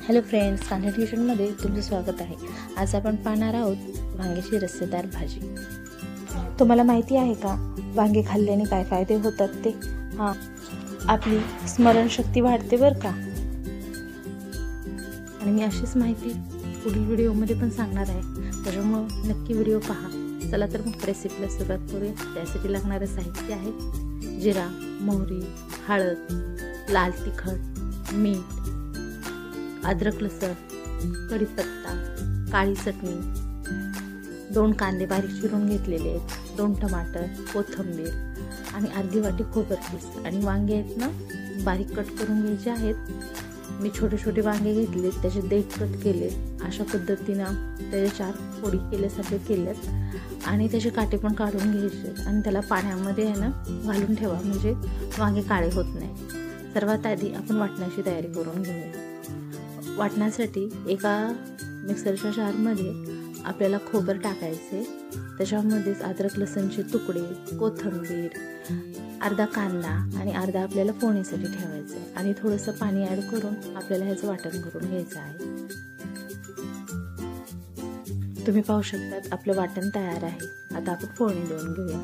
Hello friends, कांदा ट्युशनमध्ये तुमचं स्वागत आहे। आज आपण पाहणार आहोत वांग्याची रस्सेदार भाजी। तुम्हाला माहिती आहे का वांगे खाल्ल्याने काय फायदे होतात ते? आपली स्मरणशक्ती वाढते बरं का। आणि मी अशीच माहिती पुढील व्हिडिओमध्ये पण सांगणार आहे, त्याच्यामुळे नक्की व्हिडिओ पहा। चला तर मग रेसिपीला सुरुवात करूया। त्यासाठी लागणारे साहित्य आहे जिरा, मोहरी, हळद, लाल तिखट, मीठ, अद्रक लसूण, कढीपत्ता, काळी चटणी, 2 कांदे बारीक चिरून घेतलेले आहेत, 2 टमाटर, कोथिंबीर आणि अर्धी वाटी खोबरं आणि वांगे आहेत ना बारीक कट करून घ्यायचे आहेत। मी छोटे छोटे वांगे घेतले, त्याचे देठ कट केले, अशा पद्धतीनं त्याचे 4 फोडी केल्यासारखे केलेत आणि त्याचे काटे पण काढून घ्यायचे आणि त्याला पाण्यामध्ये आहे ना घालून ठेवा, म्हणजे वांगे काळे होत नाही। सर्वात आधी आपण वाटणाची तयारी करून घेऊया। वाटण्यासाठी एका मिक्सरच्या जारमध्ये आपल्याला खोबरं टाकायचे, त्याच्यामध्येच अद्रक लसूणचे तुकडे, कोथिंबीर, अर्धा कांदा आणि अर्धा आपल्याला फोडणीसाठी ठेवायचे आणि थोडंसं पाणी ॲड करून आपल्याला ह्याचं वाटण करून घ्यायचं आहे। तुम्ही पाहू शकता आपलं वाटण तयार आहे। आता आपण फोडणी देऊन घेऊया।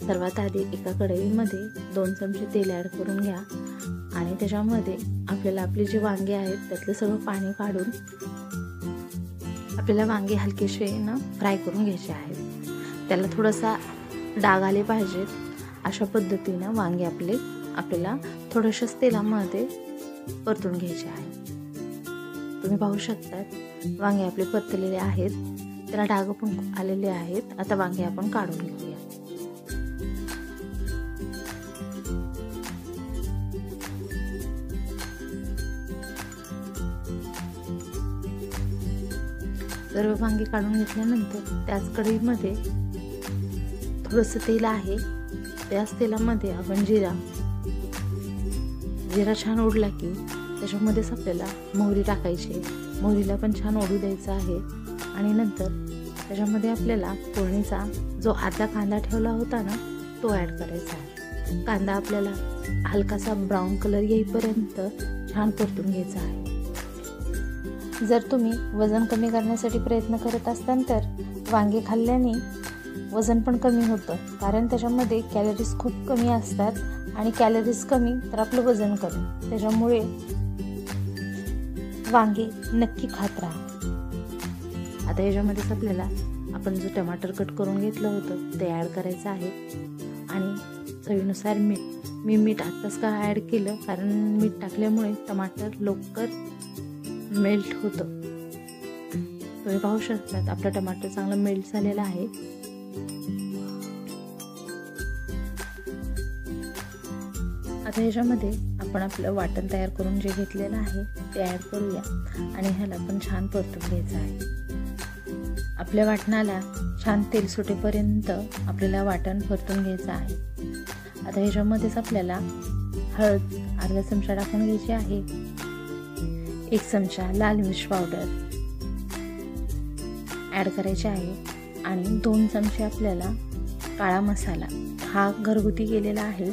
सर्वात आधी एका कढईमध्ये 2 चमचे तेल ॲड करून घ्या आणि त्याच्यामध्ये आपल्याला आपले जे वांगे आहेत त्यातलं सगळं पाणी काढून आपल्याला वांगे हलकेसे ना फ्राय करून घ्यायचे आहेत। त्याला थोडासा डाग आले पाहिजेत, अशा पद्धतीनं वांगे आपल्याला थोड्याशाच तेलामध्ये परतून घ्यायचे आहेत। तुम्ही पाहू शकता वांगे आपले परतलेले आहेत, त्याला डाग पण आलेले आहेत। आता वांगे आपण काढून घेऊया। सर्व वांगे काढून घेतल्यानंतर त्याच कढईमध्ये थोडंसं तेल आहे, त्याच तेलामध्ये आपण जिरा छान उडला की त्याच्यामध्येच आपल्याला मोहरी टाकायची। मोहरीला पण छान ओढू द्यायचं आहे आणि नंतर त्याच्यामध्ये आपल्याला फोडणीचा जो अर्धा कांदा ठेवला होता ना तो ॲड करायचा आहे। कांदा आपल्याला हलकासा ब्राऊन कलर येईपर्यंत छान परतून घ्यायचा आहे। जर तुम्ही वजन कमी करण्यासाठी प्रयत्न करत असाल तर वांगे खाल्ल्याने वजन पण कमी होतं, कारण त्याच्यामध्ये कॅलरीज खूप कमी असतात आणि कॅलरीज कमी तर आपलं वजन कमी। त्याच्यामुळे वांगे नक्की खात राहा। आता याच्यामध्येच आपल्याला आपण जो टमाटर कट करून घेतलं होतं ते ॲड करायचं आहे आणि चवीनुसार मीठ आत्ताच का ॲड केलं, कारण मीठ टाकल्यामुळे टमाटर लवकर मेल्ट होतं। तुम्ही पाहू शकता आपलं टमाटर चांगलं मेल्ट झालेलं आहे। आता ह्याच्यामध्ये आपण आपलं वाटण तयार करून जे घेतलेलं आहे ते ॲड करूया आणि ह्याला पण छान परतून घ्यायचं आहे। आपल्या वाटणाला छान तेल सुटेपर्यंत आपल्याला वाटण परतून घ्यायचं आहे। आता ह्याच्यामध्येच आपल्याला हळद अर्धा चमचा टाकून घ्यायची आहे, 1 चमचा लाल मिर्च पावडर ॲड करायचे आहे आणि 2 चमचे आपल्याला काळा मसाला, हा घरगुती केलेला आहे।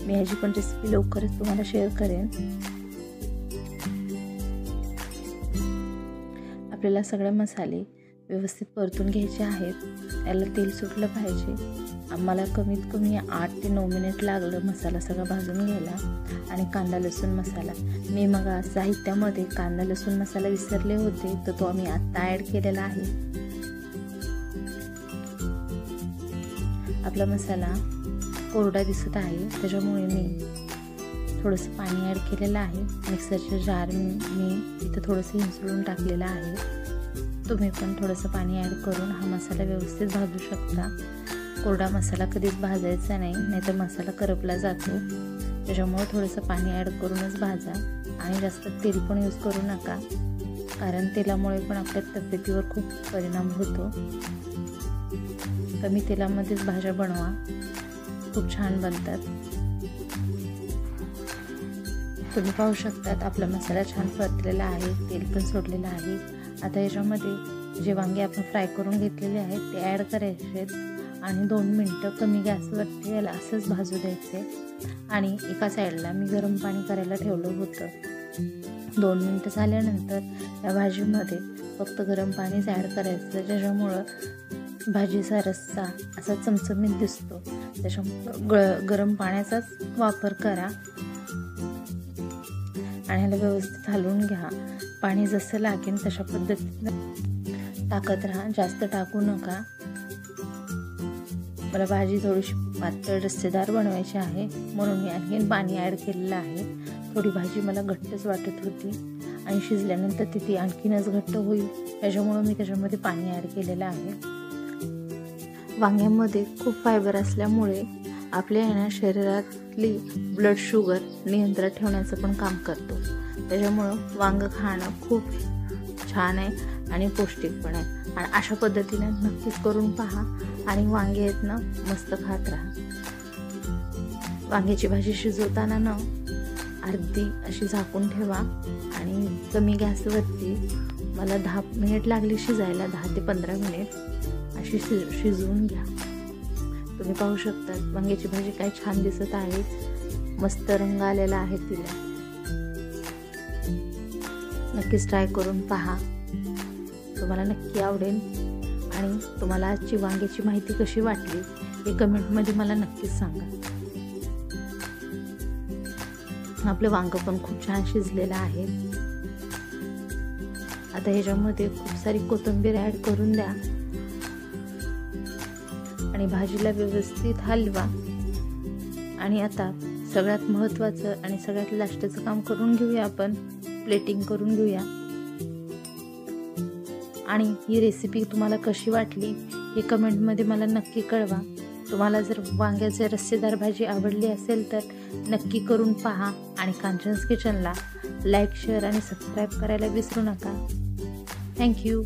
मी ह्याची पण रेसिपी लवकरच तुम्हाला शेअर करेन। आपल्याला सगळे मसाले व्यवस्थित परतून घ्यायचे आहेत। याला तेल सुटलं पाहिजे। आम्हाला कमीत कमी 8 ते 9 मिनिट लागलं मसाला सगळा भाजून घ्यायला आणि कांदा लसूण मसाला, मी मग साहित्यामध्ये कांदा लसूण मसाला विसरले होते तर तो आम्ही आत्ता ॲड केलेला आहे। आपला मसाला कोरडा दिसत आहे, त्याच्यामुळे मी थोडंसं पाणी ॲड केलेलं आहे। मिक्सरच्या जार मी इथं थोडंसं हिंसळून टाकलेलं आहे। तुम्ही पण थोडंसं पाणी ॲड करून हा मसाला व्यवस्थित भाजू शकता। कोरडा मसाला कधीच भाजायचा नाही, नाहीतर मसाला करपला जातो। त्याच्यामुळे थोडंसं पाणी ॲड करूनच भाजा आणि जास्त तेल पण यूज करू नका, कारण तेलामुळे पण आपल्या तब्येतीवर खूप परिणाम होतो। कमी तेलामध्येच भाज्या बनवा, खूप छान बनतात। तुम्ही पाहू शकता आपला मसाला छान परतलेला आहे, तेल पण सोडलेलं आहे। आता याच्यामध्ये जे वांगे आपण फ्राय करून घेतलेले आहेत ते ॲड करायचे आणि 2 मिनटं कमी गॅसवरती याला असंच भाजू द्यायचे। आणि एका साईडला मी गरम पाणी करायला ठेवलं होतं, 2 मिनिटं झाल्यानंतर या भाजीमध्ये फक्त गरम पाणीच ॲड करायचं, ज्याच्यामुळं भाजीचा रस्सा असा चमचमीत दिसतो. त्याच्यामुळं गरम पाण्याचाच वापर करा आणि ह्याला व्यवस्थित हलवून घ्या. पाणी जसं लागेल तशा पद्धतीनं टाकत राहा, जास्त टाकू नका. मला भाजी थोडीशी पातळ रस्सेदार बनवायची आहे म्हणून मी आणखीन पाणी ॲड केलेलं आहे. थोडी भाजी मला घट्टच वाटत होती आणि शिजल्यानंतर ती आणखीनच घट्ट होईल, त्याच्यामुळं मी त्याच्यामध्ये पाणी ॲड केलेलं आहे. वांग्यामध्ये खूप फायबर असल्यामुळे आपल्या शरीरातली ब्लड शुगर नियंत्रण ठेवण्याचं पण काम करतो. त्याच्यामुळं वांगं खाणं खूप छान आहे आणि पौष्टिक पण आहे. आणि अशा पद्धतीने नक्कीच करून पहा आणि वांगे आहेत ना मस्त खात राहा. वांग्याची भाजी शिजवताना ना अर्धी अशी झाकून ठेवा आणि कमी गॅसवरती मला 10 मिनिट लागली शिजायला, 10 ते 15 मिनिट अशी शिजवून घ्या. तुम्ही पाहू शकता वांग्याची भाजी काय छान दिसत आहे, मस्त रंग आलेला आहे तिला. नक्कीच ट्राय करून पहा, तुम्हाला नक्की आवडेल. आणि तुम्हाला आजची वांग्याची माहिती कशी वाटली हे कमेंटमध्ये मला नक्कीच सांगा. आपलं वांगं पण खूप छान शिजलेलं आहे. आता ह्याच्यामध्ये खूप सारी कोथिंबीर ॲड करून द्या आणि भाजीला व्यवस्थित हलवा. आणि आता सगळ्यात महत्त्वाचं आणि सगळ्यात लास्टचं काम करून घेऊया, आपण प्लेटिंग करून घेऊया. आणि ही रेसिपी तुम्हाला कशी वाटली हे कमेंटमध्ये मला नक्की कळवा. तुम्हाला जर वांग्याचे रस्सेदार भाजी आवडली असेल तर नक्की करून पहा आणि कांचन्स किचनला लाईक, शेअर आणि सबस्क्राईब करायला विसरू नका. थँक्यू.